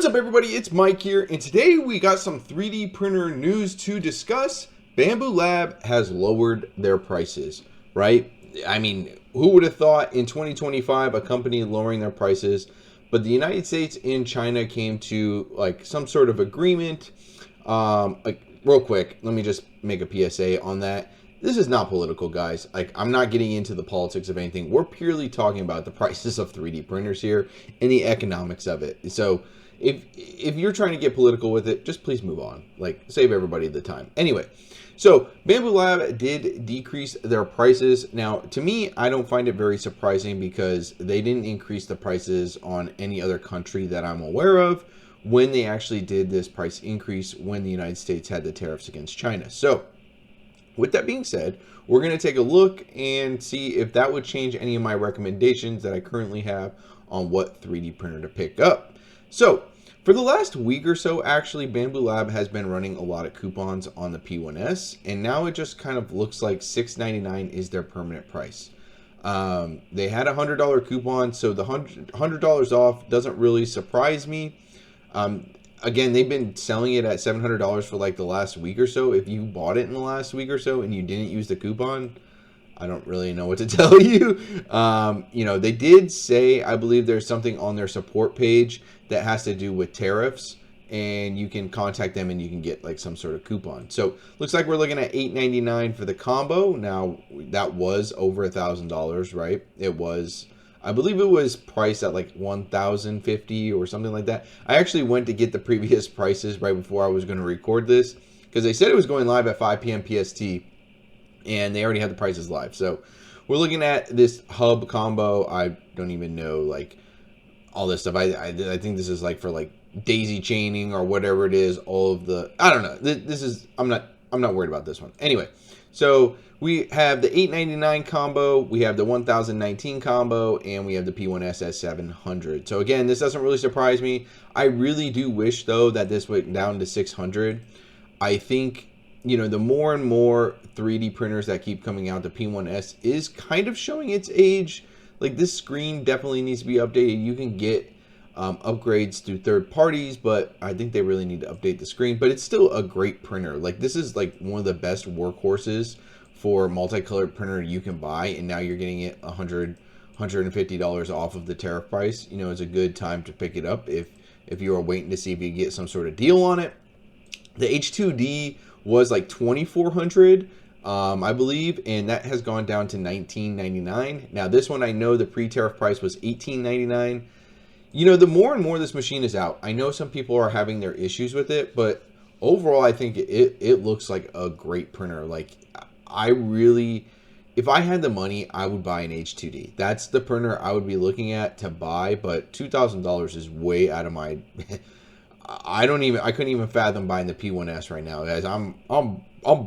What's up, everybody? It's Mike here, and today we got some 3D printer news to discuss. Bambu Lab has lowered their prices, right? I mean, who would have thought in 2025 a company lowering their prices? But the United States and China came to like some sort of agreement. Real quick, let me just make a PSA on that. This is not political, guys. Like, I'm not getting into the politics of anything. We're purely talking about the prices of 3D printers here and the economics of it. So if you're trying to get political with it, just please move on. Like, save everybody the time. Anyway, so Bambu Lab did decrease their prices. Now, to me, I don't find it very surprising because they didn't increase the prices on any other country that I'm aware of when they actually did this price increase when the United States had the tariffs against China. So with that being said, we're going to take a look and see if that would change any of my recommendations that I currently have on what 3D printer to pick up. So for the last week or so, actually, Bambu Lab has been running a lot of coupons on the P1S, and now it just kind of looks like $6.99 is their permanent price. They had a $100 coupon, so the $100 off doesn't really surprise me. Again, they've been selling it at $700 for like the last week or so. If you bought it in the last week or so and you didn't use the coupon, I don't really know what to tell you. They did say, I believe there's something on their support page that has to do with tariffs, and you can contact them and you can get like some sort of coupon. So looks like we're looking at $8.99 for the combo. Now that was over $1,000, right? It was, I believe it was priced at like $1,050 or something like that. I actually went to get the previous prices right before I was going to record this because they said it was going live at 5 p.m. PST, and they already had the prices live. So we're looking at this hub combo. I don't even know like all this stuff. I think this is like for like daisy chaining or whatever it is. All of the, I don't know. This is, I'm not worried about this one. Anyway, so we have the $8.99 combo, we have the 1019 combo, and we have the P1S at 700. So again, this doesn't really surprise me. I really do wish though that this went down to 600. I think, the more and more 3D printers that keep coming out, the P1S is kind of showing its age. Like, this screen definitely needs to be updated. You can get upgrades through third parties, but I think they really need to update the screen. But it's still a great printer. Like, this is like one of the best workhorses for multicolored printer you can buy, and now you're getting it $150 off of the tariff price. It's a good time to pick it up if you are waiting to see if you get some sort of deal on it. The H2D was like $2,400, I believe, and that has gone down to $19.99. Now this one, I know the pre-tariff price was $18.99. The more and more this machine is out, I know some people are having their issues with it, but overall I think it looks like a great printer. Like, if I had the money, I would buy an H2D. That's the printer I would be looking at to buy, but $2,000 is way out of my I couldn't even fathom buying the P1S right now, guys. I'm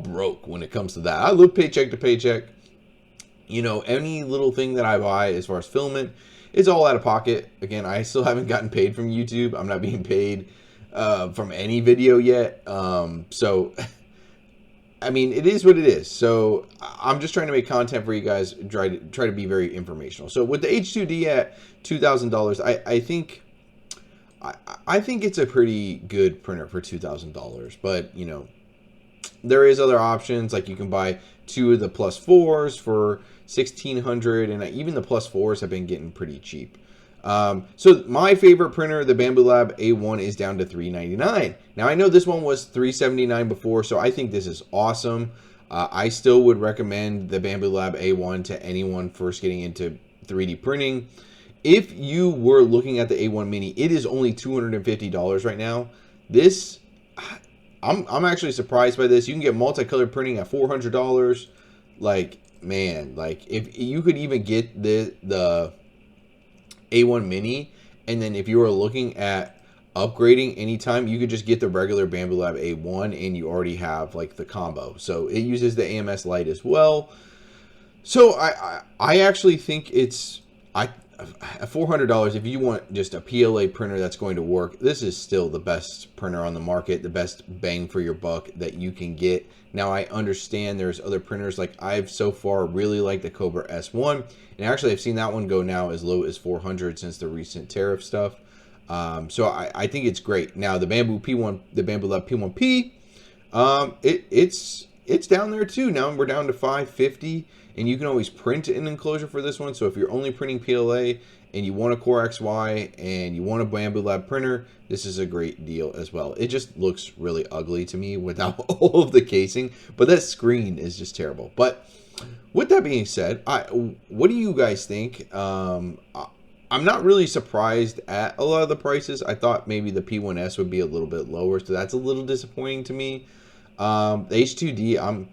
broke when it comes to that. I live paycheck to paycheck. Any little thing that I buy as far as filament, it's all out of pocket. Again, I still haven't gotten paid from YouTube. I'm not being paid from any video yet. So I mean, it is what it is. So I'm just trying to make content for you guys, try to be very informational. So with the H2D at $2,000, I think it's a pretty good printer for $2,000. But there is other options, like you can buy two of the plus 4s for $1,600, and even the plus 4s have been getting pretty cheap. So my favorite printer, the Bambu Lab A1, is down to $399. Now I know this one was $379 before, so I think this is awesome. I still would recommend the Bambu Lab A1 to anyone first getting into 3D printing. If you were looking at the A1 Mini, it is only $250 right now. This, I'm actually surprised by this. You can get multicolored printing at $400. Like, man, like if you could even get the A1 Mini, and then if you were looking at upgrading anytime, you could just get the regular Bambu Lab A1 and you already have like the combo. So it uses the AMS Lite as well. So I actually think it's $400 if you want just a PLA printer that's going to work. This is still the best printer on the market, the best bang for your buck that you can get. Now I understand there's other printers, like I've so far really liked the Cobra S1, and actually I've seen that one go now as low as $400 since the recent tariff stuff. So I think it's great. Now the Bambu Lab P1P, it's down there too. Now we're down to 550, and you can always print an enclosure for this one. So if you're only printing PLA and you want a Core XY and you want a Bambu Lab printer, this is a great deal as well. It just looks really ugly to me without all of the casing, but that screen is just terrible. But with that being said, what do you guys think? I'm not really surprised at a lot of the prices. I thought maybe the P1S would be a little bit lower, so that's a little disappointing to me. The H2D, I'm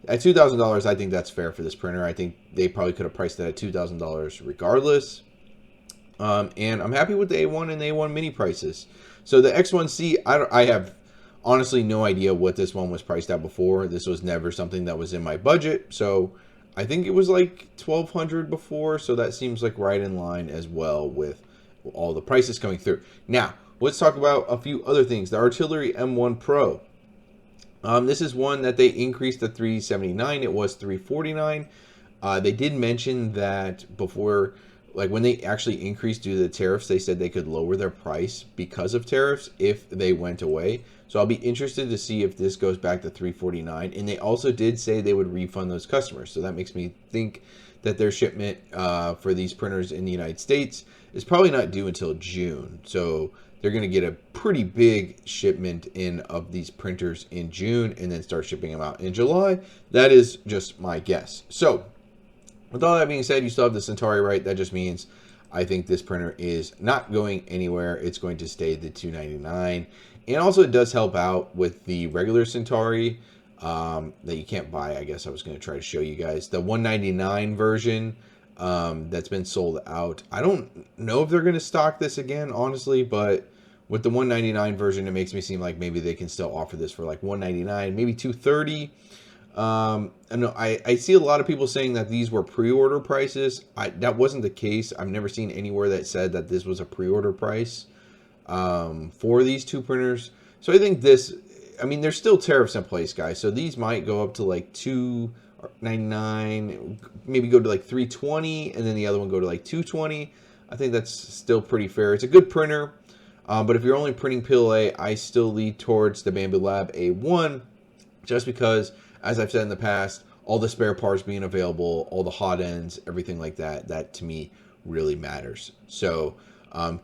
at $2,000. I think that's fair for this printer. I think they probably could have priced it at $2,000 regardless. And I'm happy with the A1 and the A1 mini prices. So the X1C, I have honestly no idea what this one was priced at before. This was never something that was in my budget. So I think it was like $1,200 before. So that seems like right in line as well with all the prices coming through. Now, let's talk about a few other things. The Artillery M1 Pro. This is one that they increased to $379. It was $349. They did mention that before, like when they actually increased due to the tariffs, they said they could lower their price because of tariffs if they went away. So I'll be interested to see if this goes back to $349. And they also did say they would refund those customers. So that makes me think that their shipment for these printers in the United States is probably not due until June. So they're going to get a pretty big shipment in of these printers in June and then start shipping them out in July. That is just my guess. So with all that being said, you still have the Centauri, right? That just means I think this printer is not going anywhere. It's going to stay the $299. And also it does help out with the regular Centauri that you can't buy. I guess I was going to try to show you guys the $199 version that's been sold out. I don't know if they're going to stock this again, honestly, but with the $199 version, it makes me seem like maybe they can still offer this for like $199, maybe $230. I see a lot of people saying that these were pre-order prices. That wasn't the case. I've never seen anywhere that said that this was a pre-order price for these two printers. So I think this, I mean, there's still tariffs in place, guys. So these might go up to like $299, maybe go to like $320, and then the other one go to like $220. I think that's still pretty fair. It's a good printer, but if you're only printing PLA, I still lead towards the Bambu Lab A1, just because, as I've said in the past, all the spare parts being available, all the hot ends, everything like that, that to me really matters. So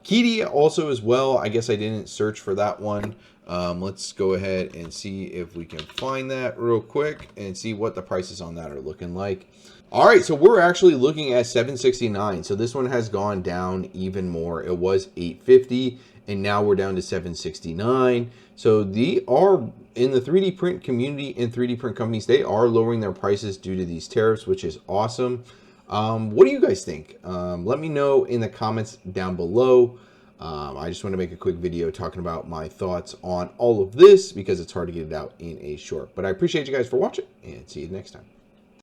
Kitty also as well. I guess I didn't search for that one. Let's go ahead and see if we can find that real quick and see what the prices on that are looking like. All right, so we're actually looking at $769. So this one has gone down even more. It was $850 and now we're down to $769. So they are in the 3D print community and 3D print companies, they are lowering their prices due to these tariffs, which is awesome. What do you guys think? Let me know in the comments down below. I just want to make a quick video talking about my thoughts on all of this because it's hard to get it out in a short. But I appreciate you guys for watching and see you next time.